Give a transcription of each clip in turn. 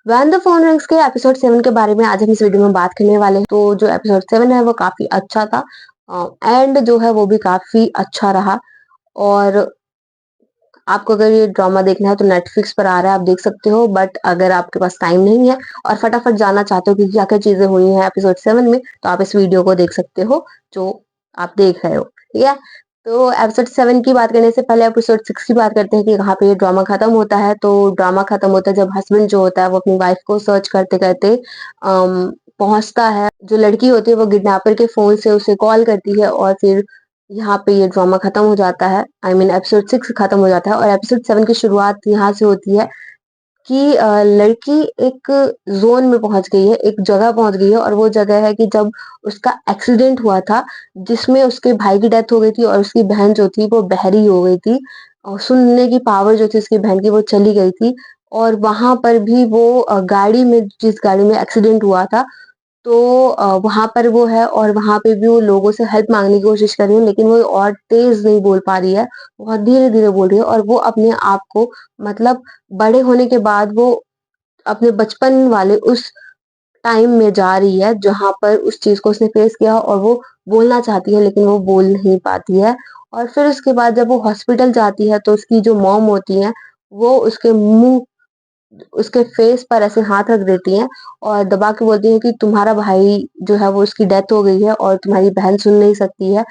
When the phone rings के episode 7 के बारे में आज हम इस वीडियो में बात करने वाले हैं। तो जो एपिसोड 7 है वो काफी अच्छा था। एंड जो है वो भी काफी अच्छा रहा। और आपको अगर ये ड्रामा देखना है तो नेटफ्लिक्स पर आ रहा है, आप देख सकते हो। बट अगर आपके पास टाइम नहीं है और फटाफट जानना चाहते हो कि क्या क्या चीजें हुई हैं एपिसोड 7 में, तो आप इस वीडियो को देख सकते हो जो आप देख रहे हो। ठीक है। तो एपिसोड 7 की बात करने से पहले एपिसोड 6 की बात करते हैं कि कहाँ पे ये ड्रामा खत्म होता है। तो ड्रामा खत्म होता है जब हस्बैंड जो होता है वो अपनी वाइफ को सर्च करते करते पहुंचता है। जो लड़की होती है वो किडनैपर के फोन से उसे कॉल करती है और फिर यहाँ पे ये ड्रामा खत्म हो जाता है। आई मीन एपिसोड 6 खत्म हो जाता है और एपिसोड 7 की शुरुआत यहाँ से होती है कि लड़की एक जोन में पहुंच गई है, एक जगह पहुंच गई है। और वो जगह है कि जब उसका एक्सीडेंट हुआ था जिसमें उसके भाई की डेथ हो गई थी और उसकी बहन जो थी वो बहरी हो गई थी और सुनने की पावर जो थी उसकी बहन की वो चली गई थी। और वहां पर भी वो गाड़ी में, जिस गाड़ी में एक्सीडेंट हुआ था, तो वहां पर वो है और वहां पे भी वो लोगों से हेल्प मांगने की कोशिश कर रही है, लेकिन वो और तेज नहीं बोल पा रही है, बहुत धीरे धीरे बोल रही है। और वो अपने आप को, मतलब बड़े होने के बाद वो अपने बचपन वाले उस टाइम में जा रही है जहां पर उस चीज को उसने फेस किया और वो बोलना चाहती है लेकिन वो बोल नहीं पाती है। और फिर उसके बाद जब वो हॉस्पिटल जाती है तो उसकी जो मॉम होती है वो उसके मुंह, उसके फेस पर ऐसे हाथ रख देती हैं और दबा के बोलती हैं कि तुम्हारा भाई जो है वो, उसकी डेथ हो गई है और तुम्हारी बहन सुन नहीं सकती है,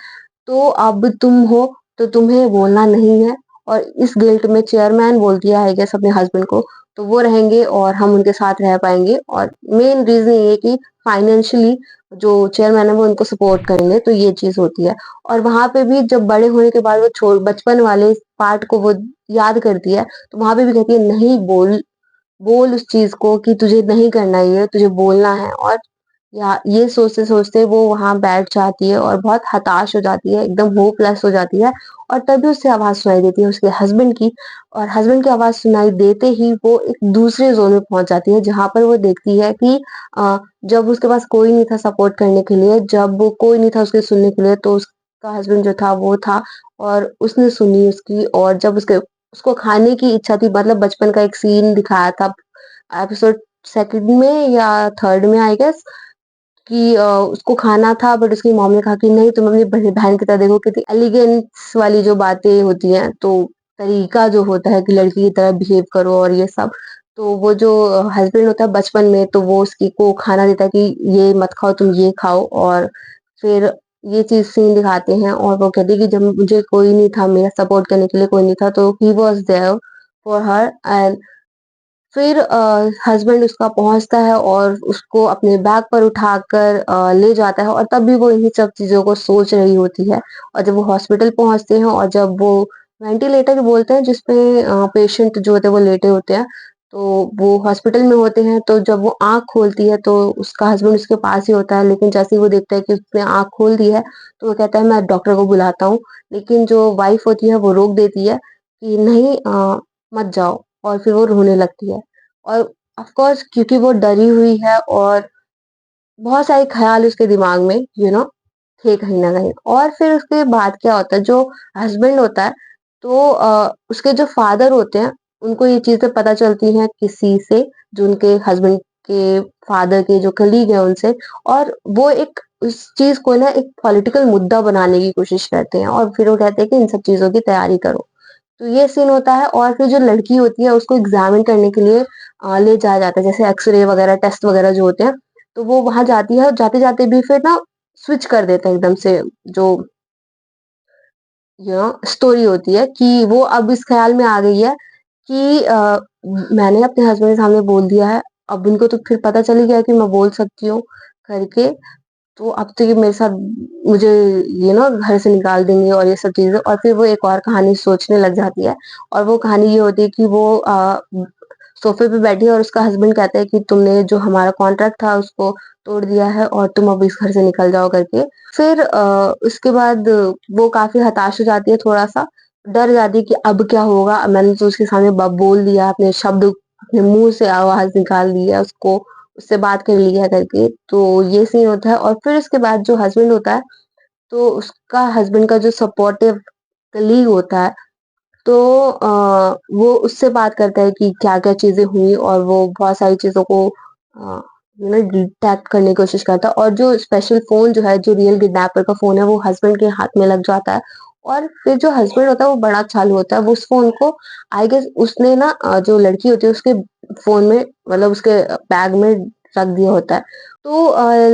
तो अब तुम हो तो तुम्हें बोलना नहीं है। और इस गिल्ट में चेयरमैन बोल दिया है गेस अपने हस्बैंड को, तो वो रहेंगे और हम उनके साथ रह पाएंगे। और मेन रीजन ये है कि फाइनेंशियली जो चेयरमैन है वो उनको सपोर्ट करेंगे, तो ये चीज होती है। और वहां पे भी जब बड़े होने के बाद वो छोड़ बचपन वाले पार्ट को वो याद करती है, तो वहां पे भी कहती है नहीं, बोल बोल उस चीज को कि तुझे नहीं करना ये, तुझे बोलना है। और या ये सोचते सोचते वो वहां बैठ जाती है और बहुत हताश हो जाती है, एकदम होपलेस हो जाती है। और तभी उससे आवाज सुनाई देती है उसके हस्बैंड की। और हस्बैंड की आवाज सुनाई देते ही वो एक दूसरे जोन में पहुंच जाती है जहां पर वो देखती है कि जब उसके पास कोई नहीं था सपोर्ट करने के लिए, जब वो कोई नहीं था उसके सुनने के लिए, तो उसका हस्बैंड जो था वो था और उसने सुनी उसकी। और जब उसके उसको खाने की इच्छा थी, मतलब बचपन का एक सीन दिखाया था एपिसोड सेकंड में या थर्ड में आई गेस, कि उसको खाना था बट उसकी मॉम ने कहा कि नहीं, तुम अपनी बहन की तरह देखो, कितनी एलिगेंस वाली जो बातें होती हैं, तो तरीका जो होता है कि लड़की की तरह बिहेव करो और ये सब। तो वो जो हस्बैंड होता है बचपन में, तो वो उसकी को खाना देता है कि ये मत खाओ, तुम ये खाओ। और फिर ये चीज सीन दिखाते हैं और वो कहती है कि जब मुझे कोई नहीं था, मेरा सपोर्ट करने के लिए कोई नहीं था, तो he was there for her. And फिर हस्बैंड उसका पहुंचता है और उसको अपने बैग पर उठाकर ले जाता है। और तब भी वो इन्हीं सब चीजों को सोच रही होती है। और जब वो हॉस्पिटल पहुंचते हैं और जब वो वेंटिलेटर बोलते हैं जिसपे पेशेंट जो होते हैं वो लेटे होते हैं, तो वो हॉस्पिटल में होते हैं। तो जब वो आंख खोलती है तो उसका हस्बैंड उसके पास ही होता है, लेकिन जैसे ही वो देखता है कि उसने आंख खोल दी है, तो वो कहता है मैं डॉक्टर को बुलाता हूँ। लेकिन जो वाइफ होती है वो रोक देती है कि नहीं, मत जाओ। और फिर वो रोने लगती है। और ऑफ कोर्स क्योंकि वो डरी हुई है और बहुत सारे ख्याल उसके दिमाग में थे कहीं ना कहीं। और फिर उसके बाद क्या होता है, जो हस्बैंड होता है, तो उसके जो फादर होते हैं उनको ये चीजें पता चलती हैं किसी से, जो उनके हस्बैंड के फादर के जो कलीग है उनसे। और वो एक उस चीज को ना एक पॉलिटिकल मुद्दा बनाने की कोशिश करते हैं और फिर वो कहते हैं कि इन सब चीजों की तैयारी करो। तो ये सीन होता है। और फिर जो लड़की होती है उसको एग्जामिन करने के लिए ले जाया जाता है, जैसे एक्सरे वगैरह, टेस्ट वगैरह जो होते हैं। तो वो वहां जाती है और जाते जाते भी फिर ना स्विच कर देता है एकदम से, जो स्टोरी होती है कि वो अब इस ख्याल में आ गई है कि मैंने अपने हस्बैंड के सामने बोल दिया है, अब उनको तो फिर पता चल ही गया कि मैं बोल सकती हूँ करके। तो अब तो ये मेरे साथ, मुझे घर से निकाल देंगे और ये सब चीजें। और फिर वो एक और कहानी सोचने लग जाती है। और वो कहानी ये होती है कि वो सोफे पे बैठी है और उसका हस्बैंड कहता है कि तुमने जो हमारा कॉन्ट्रैक्ट था उसको तोड़ दिया है और तुम अब इस घर से निकल जाओ करके। फिर उसके बाद वो काफी हताश हो जाती है, थोड़ा सा डर जाती है कि अब क्या होगा, मैंने तो उसके सामने बोल दिया, अपने शब्द अपने मुंह से आवाज निकाल दी है, उसको उससे बात कर ली है करके। तो ये सीन होता है। और फिर उसके बाद जो हस्बैंड होता है, तो उसका हस्बैंड का जो सपोर्टिव कलीग होता है तो वो उससे बात करता है कि क्या-क्या चीज़ें हुई और वो बहुत सारी चीज़ों को डिटेक्ट करने की कोशिश करता है और जो स्पेशल फ़ोन जो है, जो रियल किडनैपर का फ़ोन है, वो हस्बैंड के हाथ में लग जाता है और फिर जो हस्बैंड होता है, वो बड़ा चालू होता है। वो उस फ़ोन को आई गेस उसने ना जो लड़की होती है उसके फ़ोन में मतलब उसके बैग में रख दिया होता है। तो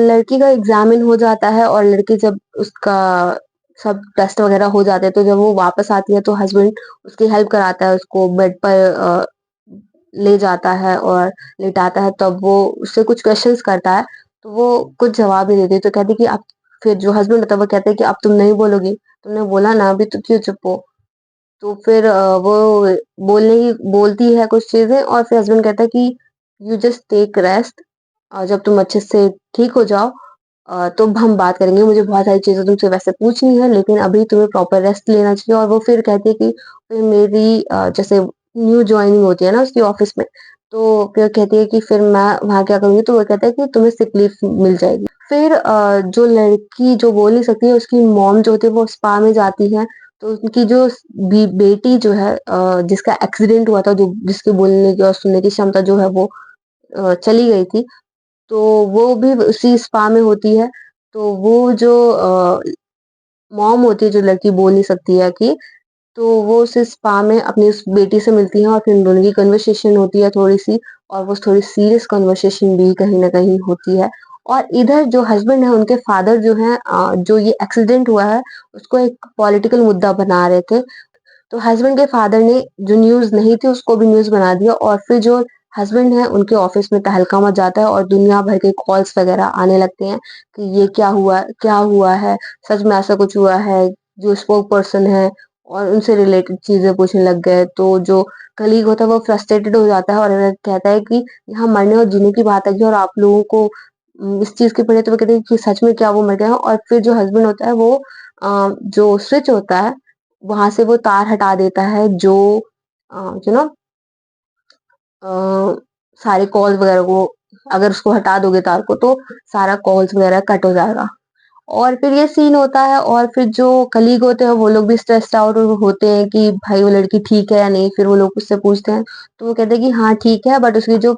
लड़की का एग्ज़ामिन हो जाता है और लड़की जब उसका सब टेस्ट वग़ैरह हो जाते हैं, तो जब वो वापस आती है तो हस्बैंड उसकी हेल्प कराता है, उसको बेड पर ले जाता है और लिटाता है, तब वो उससे कुछ क्वेश्चन्स करता है, तो वो कुछ जवाब नहीं देती, तो कहती है कि अब फिर जो हस्बैंड होता है वो कहता है कि अब तुम नहीं बोलोगी, तुमने बोला ना अभी तो क्यों चुप हो? तो फिर वो बोलती है कुछ चीज़ें और फिर हस्बैंड कहता है कि यू जस्ट टेक रेस्ट जब तुम अच्छे से ठीक हो जाओ तो हम बात करेंगे। मुझे बहुत सारी चीज़ें तुमसे वैसे पूछनी है लेकिन अभी तुम्हें प्रॉपर रेस्ट लेना चाहिए और वो फिर कहती है कि फिर मेरी जैसे न्यू जॉइनिंग होती है ना उसकी ऑफ़िस में, तो फिर कहती है कि फिर मैं वहाँ क्या करूँगी? तो वो कहता है कि तुम्हें सिक लीव मिल जाएगी। फिर जो लड़की जो बोल नहीं सकती है उसकी मॉम जो होती है वो स्पा में जाती है, तो उनकी जो बेटी जो है जिसका एक्सीडेंट हुआ था, जो जिसके बोलने की और सुनने की क्षमता जो है वो चली गई थी, तो वो भी उसी स्पा में होती है। तो वो जो मॉम होती है, जो लड़की बोल नहीं सकती है कि तो वो उस स्पा में अपनी उस बेटी से मिलती हैं और फिर उन दोनों की कन्वर्सेशन होती है थोड़ी-सी और वो थोड़ी सीरियस कन्वर्सेशन भी कहीं न कहीं होती है। और इधर जो हस्बैंड है, उनके फादर जो हैं जो ये एक्सीडेंट हुआ है, उसको एक पॉलिटिकल मुद्दा बना रहे थे। तो हस्बैंड के फादर ने जो न्यूज़ नहीं थी उसको भी न्यूज़ बना दिया और फिर जो हस्बैंड है उनके ऑफिस में तहलका मच जाता है और दुनिया भर के कॉल्स वगैरह आने लगते हैं कि ये क्या हुआ है? सच में ऐसा कुछ हुआ है? जो स्पोक पर्सन है और उनसे रिलेटेड चीज़ें पूछने लग गए। तो जो कलीग होता है वो फ्रस्ट्रेटेड हो जाता है और कहता है कि यहाँ मरने और जीने की बात है और आप लोगों को इस चीज़ के पड़े तो वो कहते हैं कि सच में क्या वो मर गए हैं? और फिर जो हस्बैंड होता है वो जो स्विच होता है वहाँ से वो तार हटा देता है जो यू नो अ, सारे कॉल्स वगैरह को अगर उसको हटा दोगे तार को तो सारा कॉल्स वगैरह कट हो जाएगा। और फिर ये सीन होता है और फिर जो कलीग होते हैं वो लोग भी स्ट्रेस्ड आउट होते हैं कि भाई वो लड़की ठीक है या नहीं, फिर वो लोग उससे पूछते हैं तो वो कहते हैं कि हाँ ठीक है बट उसकी जो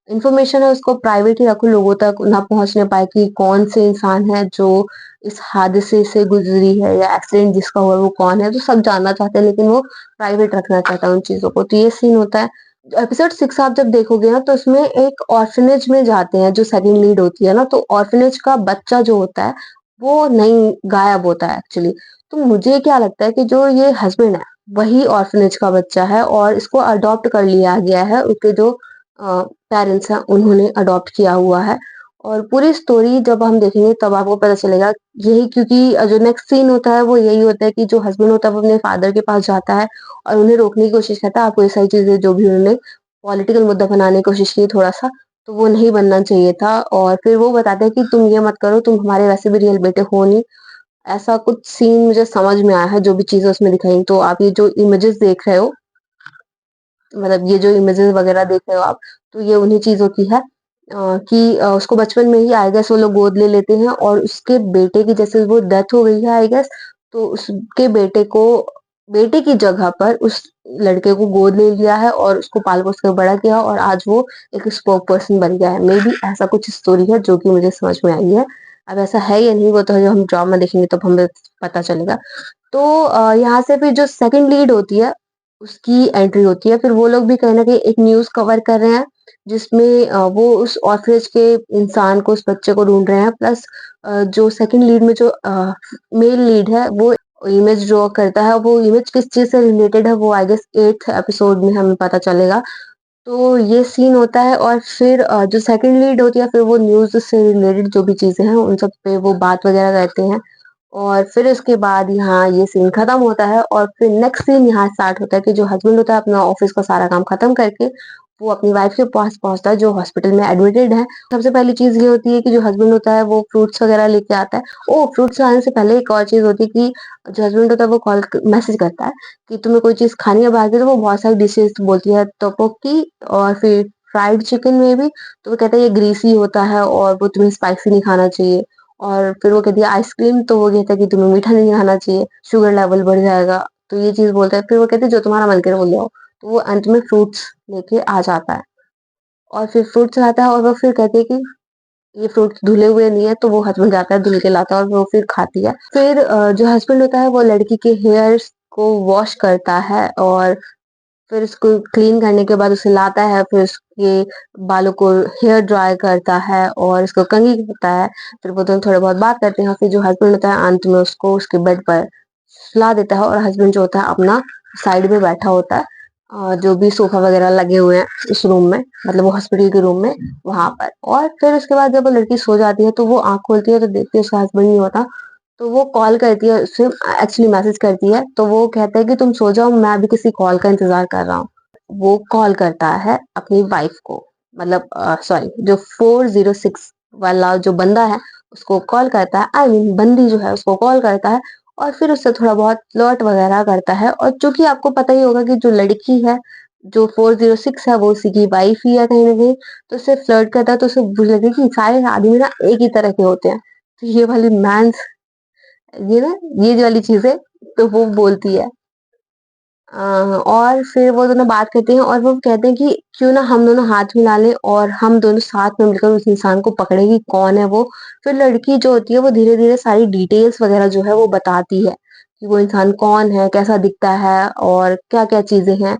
इन्फॉर्मेशन है उसको प्राइवेट ही रखो, लोगों तक ना पहुंचने पाए कि कौन से इंसान है जो इस हादसे से गुजरी है या एक्सीडेंट जिसका हुआ है वो कौन है, तो सब जानना चाहते हैं लेकिन वो प्राइवेट रखना चाहता है उन चीजों को। तो ये सीन होता है। एपिसोड 6 आप जब देखोगे ना तो उसमें एक ऑर्फनेज में जाते हैं, जो सेकंड लीड होती है ना, तो ऑर्फनेज का बच्चा जो होता है वो नहीं गायब होता है एक्चुअली। तो मुझे क्या लगता है कि जो ये हस्बैंड है वही ऑर्फनेज का बच्चा है और इसको अडॉप्ट कर लिया गया है, उसके जो पेरेंट्स हैं उन्होंने अडॉप्ट किया हुआ है। और पूरी स्टोरी जब हम देखेंगे तब आपको पता चलेगा यही, क्योंकि जो नेक्स्ट सीन होता है वो यही होता है कि जो हस्बैंड होता है वो अपने फादर के पास जाता है और उन्हें रोकने की कोशिश करता है। आपको ये सारी चीजें जो भी उन्होंने पॉलिटिकल मुद्दा बनाने की कोशिश की थोड़ा सा, तो वो नहीं बनना चाहिए था। और फिर वो बताते हैं कि तुम ये मत करो, तुम हमारे वैसे भी रियल बेटे हो नहीं। ऐसा कुछ सीन मुझे समझ में आया है, जो भी चीजें उसमें दिखाई। तो आप ये जो इमेजेस देख रहे हो, मतलब ये जो इमेजेस वगैरह देख रहे हो आप, तो ये उन्हीं चीज़ों की है कि उसको बचपन में ही आई गेस वो लोग गोद ले लेते हैं और उसके बेटे की जैसे वो डेथ हो गई है आई गेस, तो उसके बेटे की जगह पर उस लड़के को गोद ले लिया है और उसको पाल-पोस कर बड़ा किया और आज वो एक स्पोक पर्सन बन गया है। मेबी ऐसा कुछ स्टोरी है जो कि मुझे समझ में आई है। अब ऐसा है या नहीं वो तो जो हम ड्रामा देखेंगे तब हमें पता चलेगा। तो यहाँ से फिर जो सेकंड लीड होती है, उसकी एंट्री होती है। फिर वो लोग भी कहीं न कहीं एक न्यूज़ कवर कर रहे हैं, जिसमें वो उस ऑर्फनेज के इंसान को, उस बच्चे को ढूँढ रहे हैं। प्लस जो सेकंड लीड में जो मेल लीड है, वो इमेज ड्रॉ करता है। वो इमेज किस चीज़ से रिलेटेड है, वो आई गेस 8th एपिसोड में हमें पता चलेगा। तो ये सीन होता है और फिर जो सेकंड लीड होती है, फिर वो न्यूज़ से रिलेटेड जो भी चीज़ें हैं, उन सब पे वो बात वगैरह करते हैं। और फिर उसके बाद यहाँ ये सीन खत्म होता है और फिर नेक्स्ट सीन यहाँ स्टार्ट होता है कि जो हस्बैंड होता है अपना ऑफिस का सारा काम खत्म करके वो अपनी वाइफ के पास पहुंचता है जो हॉस्पिटल में एडमिटेड है। सबसे पहली चीज ये होती है कि जो हस्बैंड होता है वो फ्रूट्स वगैरह लेके आता है। ओ फ्रूट्स लाने से पहले एक और चीज होती है कि जो हस्बैंड होता है वो कॉल मैसेज करता है कि तुम्हें कोई चीज खानी है बाहर की, तो वो बहुत सारी डिशेज बोलती है टोपोकी और फिर फ्राइड चिकन में भी, तो वो कहता है ये ग्रीसी होता है और वो तुम्हें स्पाइसी नहीं खाना चाहिए। और फिर वो कहती है आइसक्रीम, तो वो कहता है कि तुम्हें मीठा नहीं खाना चाहिए, शुगर लेवल बढ़ जाएगा। तो ये चीज़ बोलता है, फिर वो कहती है जो तुम्हारा मन करे वो ले आओ। तो वो अंत में फ्रूट्स लेके आ जाता है और फिर फ्रूट्स लाता है और वो फिर कहती है कि ये फ्रूट्स धुले हुए नहीं है, तो वो हस्बैंड जाता है धुल के लाता है और वो फिर खाती है। फिर जो हस्बैंड होता है वो लड़की के हेयर्स को वॉश करता है और फिर उसको क्लीन करने के बाद उसे लाता है, फिर उसके बालों को हेयर ड्राई करता है और उसको कंघी करता है। फिर वो दोनों थोड़े बहुत बात करते हैं, फिर जो हस्बैंड होता है अंत में उसको उसके बेड पर सुला देता है और हस्बैंड जो होता है अपना साइड में बैठा होता है, जो भी सोफा वगैरह लगे हुए हैं इस रूम में, मतलब वो हॉस्पिटल के रूम में, वहां पर। और फिर उसके बाद जब वो लड़की सो जाती है तो वो आंख खोलती है तो देखती है उसका हस्बैंड नहीं होता। तो वो कॉल करती है उसे, एक्चुअली मैसेज करती है, तो वो कहता है कि तुम सो जाओ, मैं अभी किसी कॉल का इंतजार कर रहा हूँ। वो कॉल करता है अपनी वाइफ को, मतलब सॉरी, जो 406 वाला जो बंदा है उसको कॉल करता है, आई मीन बंदी जो है उसको कॉल करता है और फिर उससे थोड़ा बहुत फ्लर्ट वगैरह करता है। और चूंकि आपको पता ही होगा कि जो लड़की है, जो 406 है, वो उसी की वाइफ ही है कहीं ना कहीं, तो उससे फ्लर्ट करता है, तो उसे बुरी लगती है कि सारे आदमी ना एक ही तरह के होते हैं। तो ये वाली मैंस, ये ना, ये वाली चीजें तो वो बोलती है। और फिर वो दोनों बात करते हैं और वो कहते हैं कि क्यों ना हम दोनों हाथ मिला लें और हम दोनों साथ में मिलकर उस इंसान को पकड़े कि कौन है वो। फिर लड़की जो होती है वो धीरे धीरे सारी डिटेल्स वगैरह जो है वो बताती है कि वो इंसान कौन है, कैसा दिखता है और क्या क्या चीजें हैं।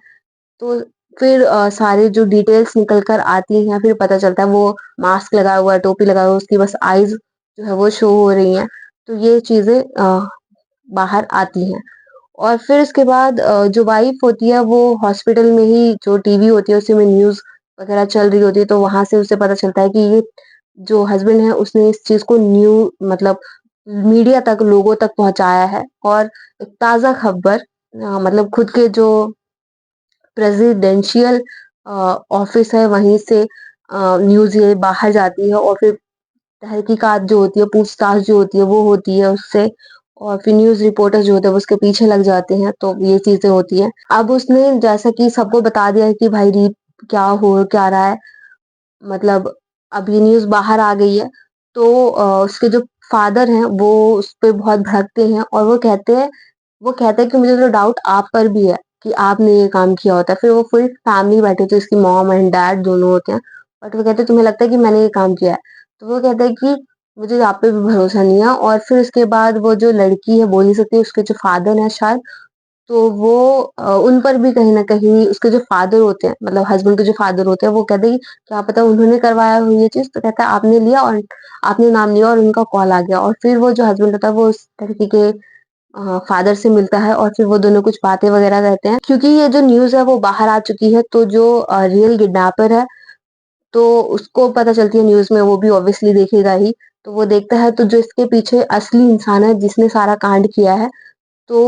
तो फिर सारे जो डिटेल्स निकल कर आती हैं, फिर पता चलता है वो मास्क लगा हुआ है, टोपी लगा हुआ है, उसकी बस आईज जो है वो शो हो रही हैं। तो ये चीजें बाहर आती हैं। और फिर उसके बाद जो वाइफ होती है वो हॉस्पिटल में ही, जो टीवी होती है उसी में न्यूज वगैरह चल रही होती है, तो वहां से उसे पता चलता है कि ये जो हस्बैंड है उसने इस चीज को मतलब मीडिया तक, लोगों तक पहुंचाया है। और एक ताजा खबर, मतलब खुद के जो प्रेसिडेंशियल ऑफिस है वहीं से न्यूज ये बाहर जाती है और फिर तहकीकात जो होती है, पूछताछ जो होती है वो होती है उससे, और फिर न्यूज रिपोर्टर जो होते हैं वो उसके पीछे लग जाते हैं। तो ये चीजें होती हैं। अब उसने जैसा कि सबको बता दिया है कि भाई रीप क्या रहा है, मतलब अब ये न्यूज बाहर आ गई है। तो उसके जो फादर हैं वो उस पे बहुत भड़कते हैं और वो कहते हैं कि मुझे तो डाउट आप पर भी है कि आपने ये काम किया होता है। फिर वो पूरी फैमिली बैठी होती है, उसकी मॉम एंड डैड दोनों होते हैं, बट वो कहते हैं तुम्हें लगता है कि मैंने ये काम किया है। तो वो कहता है कि मुझे आप पे भी भरोसा नहीं है। और फिर उसके बाद वो जो लड़की है, बोल नहीं सकती, उसके जो फादर है शायद, तो वो उन पर भी कहीं ना कहीं उसके जो फादर होते हैं, मतलब हस्बैंड के जो फादर होते हैं, वो कहते हैं कि क्या पता उन्होंने करवाया हो ये चीज। तो कहता है आपने लिया और आपने नाम लिया और उनका कॉल आ गया। और फिर वो जो हस्बैंड होता है वो उस लड़की के फादर से मिलता है और फिर वो दोनों कुछ बातें वगैरह करते हैं। क्योंकि ये जो न्यूज है वो बाहर आ चुकी है, तो जो रियल किडनैपर है तो उसको पता चलती है न्यूज में, वो भी ऑब्वियसली देखेगा ही। तो वो देखता है, तो जो इसके पीछे असली इंसान है जिसने सारा कांड किया है, तो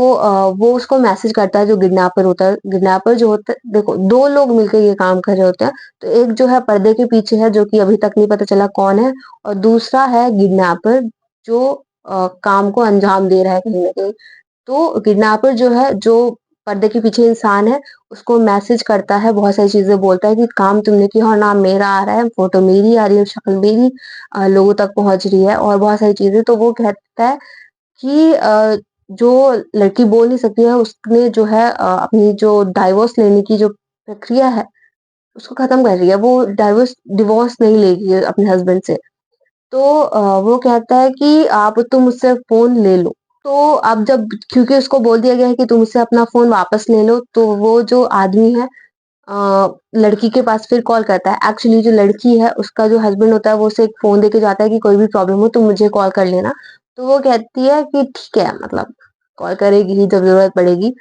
वो उसको मैसेज करता है, जो किडनैपर होता है। किडनैपर जो होता है, देखो दो लोग मिलकर ये काम कर रहे होते हैं। तो एक जो है पर्दे के पीछे है, जो कि अभी तक नहीं पता चला कौन है, और दूसरा है किडनैपर जो काम को अंजाम दे रहा है कहीं ना कहीं। तो किडनैपर जो है, जो पर्दे के पीछे इंसान है, उसको मैसेज करता है, बहुत सारी चीजें बोलता है कि काम तुमने किया और नाम मेरा आ रहा है, फोटो मेरी आ रही है, शक्ल मेरी लोगों तक पहुंच रही है और बहुत सारी चीजें। तो वो कहता है कि जो लड़की बोल नहीं सकती है उसने जो है अपनी जो डाइवोर्स लेने की जो प्रक्रिया है उसको खत्म कर रही है। वो डिवोर्स नहीं लेगी अपने हस्बैंड से। तो वो कहता है कि आप तुम मुझसे फोन ले लो। तो अब जब, क्योंकि उसको बोल दिया गया है कि तुम मुझसे अपना फोन वापस ले लो, तो वो जो आदमी है लड़की के पास फिर कॉल करता है। एक्चुअली जो लड़की है उसका जो हस्बैंड होता है वो उसे एक फोन देके जाता है कि कोई भी प्रॉब्लम हो तो मुझे कॉल कर लेना। तो वो कहती है कि ठीक है, मतलब कॉल करेगी ही जब जरूरत पड़ेगी।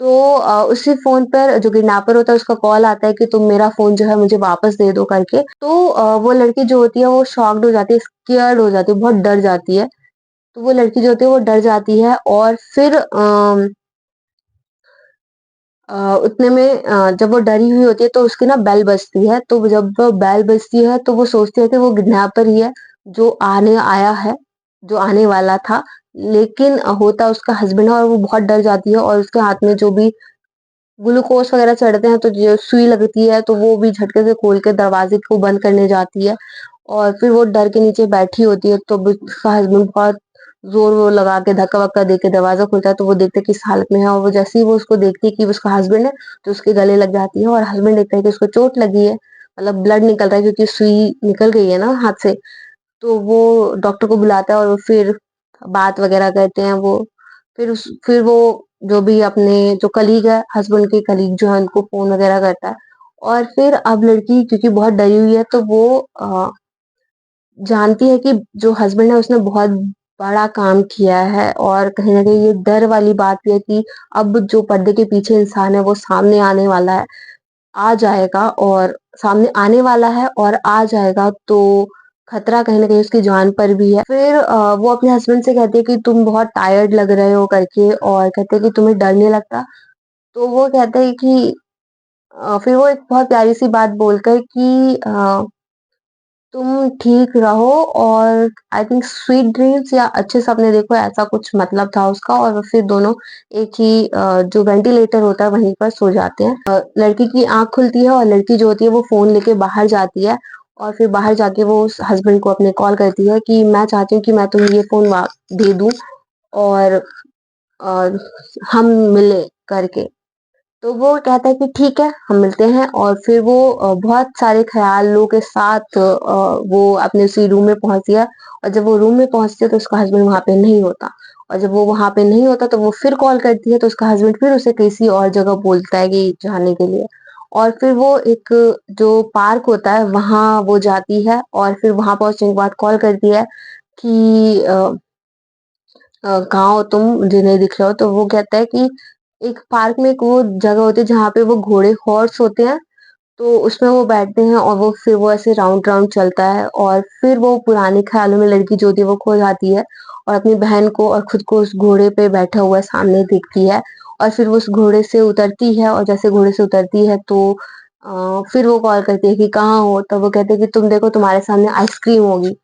तो उसी फोन पर जो किडनैपर होता है उसका कॉल आता है कि तुम मेरा फोन जो है मुझे वापस दे दो करके। तो वो लड़की जो होती है वो शॉक्ड हो जाती है, स्केयर्ड हो जाती है, बहुत डर जाती है। तो वो लड़की जो होती है वो डर जाती है और फिर उतने में जब वो डरी हुई होती है तो उसकी ना बेल बजती है। तो जब वो बेल बजती है तो वो सोचती है कि वो किडनैपर ही है जो आने आया है, जो आने वाला था। लेकिन होता उसका हस्बैंड है और वो बहुत डर जाती है और उसके हाथ में जो भी ग्लूकोज वगैरह चढ़ते हैं, तो जो सुई लगती है तो वो भी झटके से खोल के दरवाजे को बंद करने जाती है। और फिर वो डर के नीचे बैठी होती है, तो उसका हस्बैंड बहुत ज़ोर-वोर लगा के धक्का-वक्का दे के दरवाज़ा खुलता है तो वो देखता है किस हालत में है और वो जैसे ही वो उसको देखती है कि उसका हस्बैंड है, तो उसके गले लग जाती है और हस्बैंड देखता है कि उसको चोट लगी है, मतलब ब्लड निकल रहा है क्योंकि सुई निकल गई है ना हाथ से। तो वो डॉक्टर को बुलाता है और फिर बात वगैरह करते हैं वो। फिर वो जो भी अपने जो कलीग है, हस्बैंड के कलीग जो है उनको फ़ोन वगैरह करता है। और फिर अब लड़की क्योंकि बहुत डरी हुई है तो वो जानती है कि जो हस्बैंड है उसने बहुत बड़ा काम किया है और कहीं न कहीं ये डर वाली बात भी है कि अब जो पर्दे के पीछे इंसान है वो सामने आने वाला है, आ जाएगा और सामने आने वाला है और आ जाएगा तो खतरा कहीं न कहीं उसकी जान पर भी है। फिर वो अपने हस्बैंड से कहती है कि तुम बहुत टायर्ड लग रहे हो करके और कहते हैं कि तुम्हें डर नहीं लगता? तो वो कहता है कि फिर वो एक बहुत प्यारी-सी बात बोलता है कि तुम ठीक रहो और आई थिंक स्वीट ड्रीम्स या अच्छे सपने देखो ऐसा कुछ मतलब था उसका और फिर दोनों एक ही जो वेंटिलेटर होता है वहीं पर सो जाते हैं। लड़की की आँख खुलती है और लड़की जो होती है वो फ़ोन लेके बाहर जाती है और फिर बाहर जाके वो उस हस्बैंड को अपने कॉल करती है कि मैं चाहती हूँ कि मैं तुम्हें ये फ़ोन दे दूँ और अ, हम मिलें करके। तो वो कहता है कि ठीक है, हम मिलते हैं और फिर वो बहुत सारे ख़्यालों के साथ वो अपने उसी रूम में पहुँचती है और जब वो रूम में पहुँचती है तो उसका हस्बैंड वहाँ पे नहीं होता और जब वो वहाँ पे नहीं होता तो वो फिर कॉल करती है तो उसका हस्बैंड फिर उसे किसी और जगह बोलता है कि जाने के लिए और फिर वो एक जो पार्क होता है वहाँ वो जाती है और फिर वहाँ पहुँचने के बाद कॉल करती है कि कहाँ हो तुम? मुझे नहीं दिख रहे हो। तो वो कहता है कि एक पार्क में एक वो जगह होती है जहाँ पे वो घोड़े हॉर्स होते हैं, तो उसमें वो बैठते हैं और वो फिर वो ऐसे राउंड-राउंड चलता है और फिर वो पुराने ख़्यालों में लड़की जो होती है वो खो जाती है और अपनी बहन को और खुद को उस घोड़े पे बैठा हुआ सामने देखती है और फिर वो उस घोड़े से उतरती है और जैसे घोड़े से उतरती है तो फिर वो कॉल करती है कि कहाँ हो? तब वो कहते हैं कि तुम देखो तुम्हारे सामने आइसक्रीम होगी।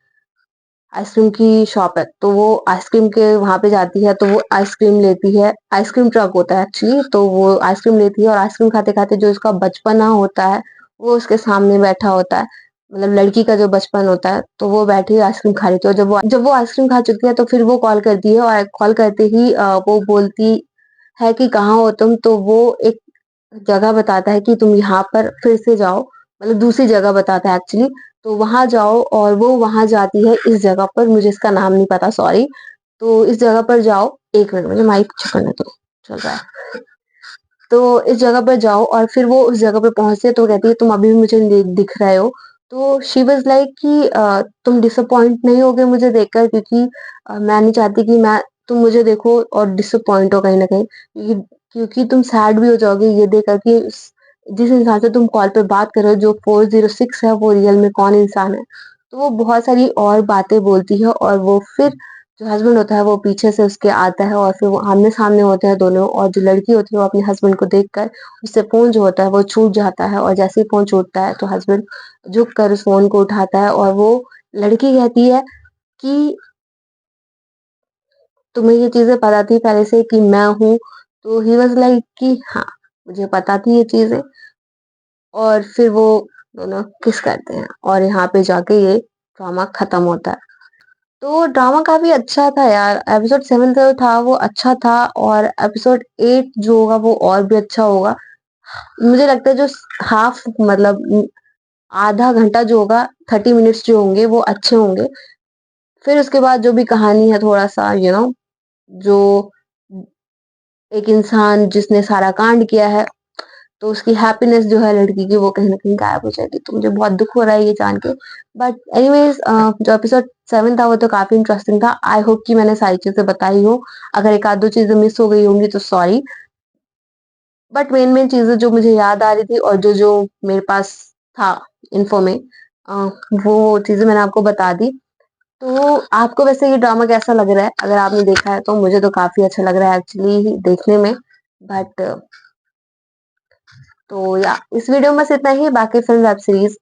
आइसक्रीम की शॉप है, तो वो आइसक्रीम के वहाँ पे जाती है, तो वो आइसक्रीम लेती है, आइसक्रीम ट्रक होता है एक्चुअली, तो वो आइसक्रीम लेती है और आइसक्रीम खाते-खाते जो उसका बचपना होता है, वो उसके सामने बैठा होता है। मतलब लड़की का जो बचपन होता है, तो वो बैठी आइसक्रीम खा रही थी और जब वो आइसक्रीम खा चुकी है, तो फिर वो कॉल करती है और कॉल करते ही वो बोलती है कि कहाँ हो तुम? तो वो एक जगह बताता है कि तुम यहाँ पर फिर से जाओ, मतलब दूसरी जगह बताता है एक्चुअली, तो वहाँ जाओ और वो वहाँ जाती है इस जगह पर, मुझे इसका नाम नहीं पता सॉरी। तो इस जगह पर जाओ 1 मिनट मुझे माइक चेक करने दो, चल रहा है। तो इस जगह पर जाओ और फिर वो उस जगह पे पहुँचती है तो कहती है तुम अभी भी मुझे दिख रहे हो। तो शी वाज़ लाइक कि तुम डिसअपॉइंट नहीं होगे मुझे देखकर क्योंकि मैं नहीं चाहती कि मैं तुम मुझे देखो और डिसअपॉइंट हो कहीं न कहीं क्योंकि तुम सैड भी हो जाओगे ये देखकर कि जिस इंसान से तुम कॉल पे बात कर रहे हो जो 406 है वो रियल में कौन इंसान है। तो वो बहुत सारी और बातें बोलती है और वो फिर जो हस्बैंड होता है वो पीछे से उसके आता है और फिर वो आमने-सामने होते हैं दोनों और जो लड़की होती है वो अपने हस्बैंड को देखकर उससे फ़ोन जो होता है वो छूट जाता है और जैसे ही फ़ोन छूटता है तो हस्बैंड झुक कर उस फ़ोन को उठाता है और वो लड़की कहती है कि तुम्हें ये चीज़ें पता थी पहले से कि मैं हूँ? तो ही वाज़ लाइक कि हाँ, मुझे पता थी ये चीज़ें और फिर वो दोनों किस करते हैं और यहाँ पे जाके ये ड्रामा खत्म होता है। तो ड्रामा काफ़ी अच्छा था यार, एपिसोड 7 जो था वो अच्छा था और एपिसोड 8 जो होगा वो और भी अच्छा होगा। मुझे लगता है जो हाफ मतलब आधा घंटा जो होगा 30 मिनट्स जो होंगे वो अच्छे होंगे। फिर उसके बाद जो भी कहानी है थोड़ा-सा जो एक इंसान जिसने सारा कांड किया है तो उसकी हैप्पीनेस जो है लड़की की वो कहीं न कहीं गायब हो जाएगी। तो मुझे बहुत दुःख हो रहा है ये जान के। बट एनीवेज़ जो एपिसोड 7 था वो तो काफ़ी इंटरेस्टिंग था। आई होप कि मैंने सारी चीज़ें बताई हो। अगर 1 आध 2 चीज़ें मिस हो गई होंगी तो सॉरी। बट मेन-मेन चीज़ें जो मुझे याद आ रही थी और जो-जो मेरे पास था इन्फो में अ, वो चीज़ें मैंने आपको बता दी। तो आपको वैसे ये ड्रामा कैसा लग रहा है? अगर आपने देखा है तो मुझे तो काफ़ी अच्छा लग रहा है एक्चुअली देखने में। बट तो या इस वीडियो में बस इतना ही बाकी फिल्म वेब सीरीज़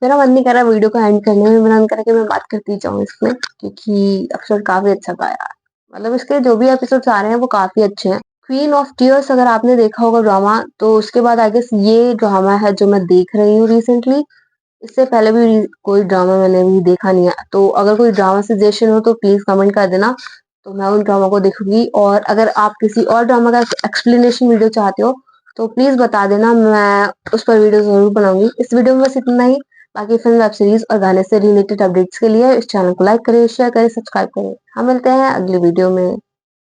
मेरा मन नहीं कर रहा वीडियो को एंड करने में, मेरा मन कर रहा है कि मैं बात करती जाऊँ इसमें क्योंकि एपिसोड काफ़ी अच्छा था यार। मतलब इसके जो भी एपिसोड्स आ रहे हैं वो काफ़ी अच्छे हैं। क्वीन ऑफ टीयर्स अगर आपने देखा होगा ड्रामा तो उसके बाद आई गेस ये ड्रामा है जो मैं देख रही हूँ रिसेंटली इससे पहले भी कोई ड्रामा मैंने भी देखा नहीं है, तो अगर कोई ड्रामा सजेशन हो तो प्लीज़ कमेंट कर देना, तो मैं उन ड्रामा को देखूँगी। और अगर आप किसी और ड्रामा का एक्सप्लेनेशन वीडियो चाहते हो, तो प्लीज़ बता देना, मैं उस पर वीडियो ज़रूर बनाऊँगी। इस वीडियो में बस इतना ही, बाकी फ़िल्म, वेब सीरीज़ और गाने से रिलेटेड अपडेट्स के लिए इस चैनल को लाइक करें, शेयर करें, सब्सक्राइब करें। हम मिलते हैं अगली वीडियो में।